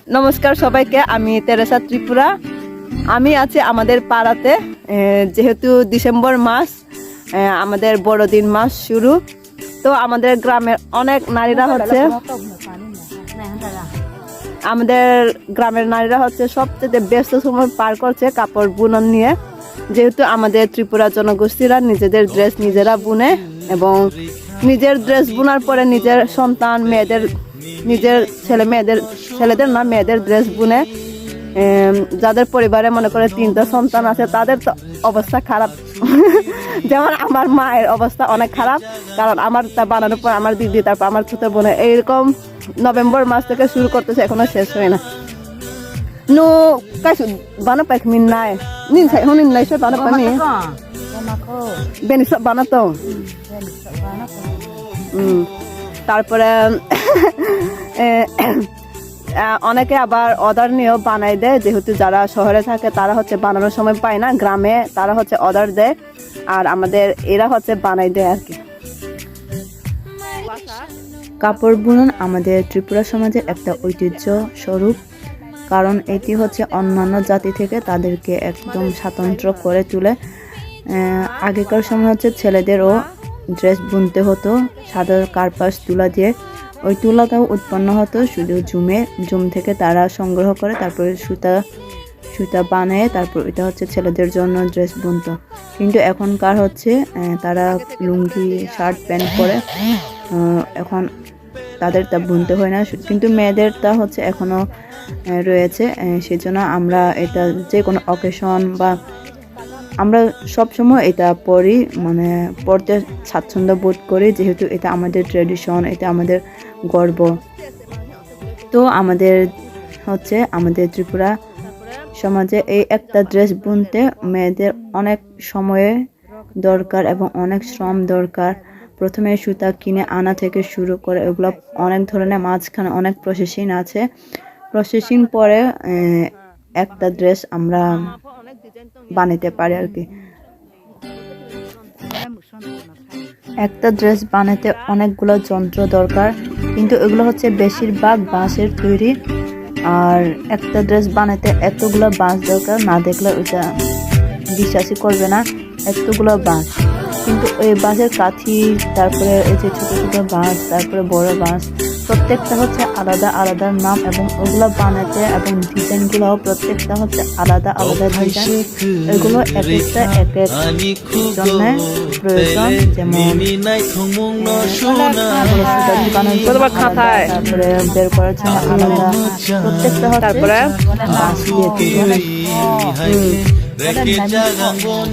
নমস্কার সবাইকে, আমি তেরেসা ত্রিপুরা। আমি আছি আমাদের পাড়াতে। যেহেতু ডিসেম্বর মাস, আমাদের বড়দিন মাস শুরু, তো আমাদের গ্রামের অনেক নারীরা হচ্ছে সবচেয়ে ব্যস্ত সময় পার করছে কাপড় বুনন নিয়ে। যেহেতু আমাদের ত্রিপুরা জনগোষ্ঠীরা নিজেদের ড্রেস নিজেরা বুনে এবং নিজের ড্রেস বোনার পরে নিজের সন্তান মেয়েদের, নিজের ছেলেদের না মেয়েদের ড্রেস বুনে। যাদের পরিবারে মনে করে 3টা সন্তান আছে তাদের তো অবস্থা খারাপ। যেমন আমার মায়ের অবস্থা অনেক খারাপ, কারণ আমার তা বানানোর পর আমার দিদি, তারপর আমার ছোট বোনে, এইরকম নভেম্বর মাস থেকে শুরু করতেছে, এখনো শেষ হয় না। নো কাজ বানা পাইক মিন নাই নিন সাই হনিন নাই সব বানা পানি বেনি সব বানাতো। তারপরে অনেকে আবার অর্ডার নিয়েও বানাই দেয়। যেহেতু যারা শহরে থাকে তারা হচ্ছে বানানোর সময় পায় না, গ্রামে তারা হচ্ছে অর্ডার দেয়, আর আমাদের এরা হচ্ছে বানাই দেয় আর কি। কাপড় বুনন আমাদের ত্রিপুরা সমাজের একটা ঐতিহ্য স্বরূপ, কারণ এটি হচ্ছে অন্যান্য জাতি থেকে তাদেরকে একদম স্বাতন্ত্র্য করে তোলে। আগেকার সময় হচ্ছে ছেলেদেরও ড্রেস বুনতে হতো সাদা কার্পাস তুলা দিয়ে। ওই তুলাটাও উৎপন্ন হতো শুধু জুম থেকে তারা সংগ্রহ করে, তারপরে সুতা বানিয়ে তারপর এটা হচ্ছে ছেলেদের জন্য ড্রেস বুনতো। কিন্তু এখনকার হচ্ছে তারা লুঙ্গি শার্ট প্যান্ট পরে, এখন তাদের তা বুনতে হয় না, কিন্তু মেয়েদের তা হচ্ছে এখনও রয়েছে। সেজন্য আমরা এটা যে কোনো অকেশন বা আমরা সবসময় এটা পরি, মানে পড়তে স্বাচ্ছন্দ্য বোধ করি, যেহেতু এটা আমাদের ট্র্যাডিশন, এটা আমাদের গর্ব। তো আমাদের ত্রিপুরা সমাজে এই একটা ড্রেস বুনতে মেয়েদের অনেক সময়ে দরকার এবং অনেক শ্রম দরকার। প্রথমে সুতা কিনে আনা থেকে শুরু করে এগুলো অনেক ধরনের, মাঝখানে অনেক প্রসেসিং আছে। প্রসেসিং পরে একটা ড্রেস আমরা বানাতে পারি আর কি। একটা ড্রেস বানাতে অনেকগুলো যন্ত্র দরকার, কিন্তু এগুলো হচ্ছে বেশিরভাগ বাঁশের তৈরি। আর একটা ড্রেস বানাতে এতগুলো বাঁশ দরকার, না দেখলে ওইটা বিশ্বাসই করবে না, এতগুলো বাঁশ। কিন্তু এই বাঁশের কাঠি, তারপরে এই যে ছোট ছোট বাঁশ, তারপরে বড় বাঁশ, প্রত্যেকটা হচ্ছে আলাদা আলাদা নাম, এবং ওগুলো বানাতে এবং ডিজাইনগুলোও প্রত্যেকটা হচ্ছে আলাদা আলাদা ডিজাইন। এগুলো এক একটা এক এক জন্য প্রয়োজন। যেমন তারপরে বের করার জন্য আলাদা, প্রত্যেকটা তারপরে বাঁশ দিয়ে তৈরি।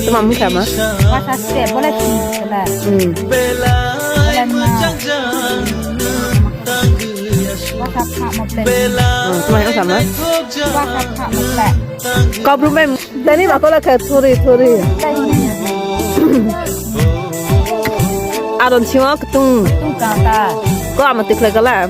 তোমার মুখে আমার তোমার sama kau belum main tadi aku lah kayak turi adon siwa ketung kau amat tikla kalam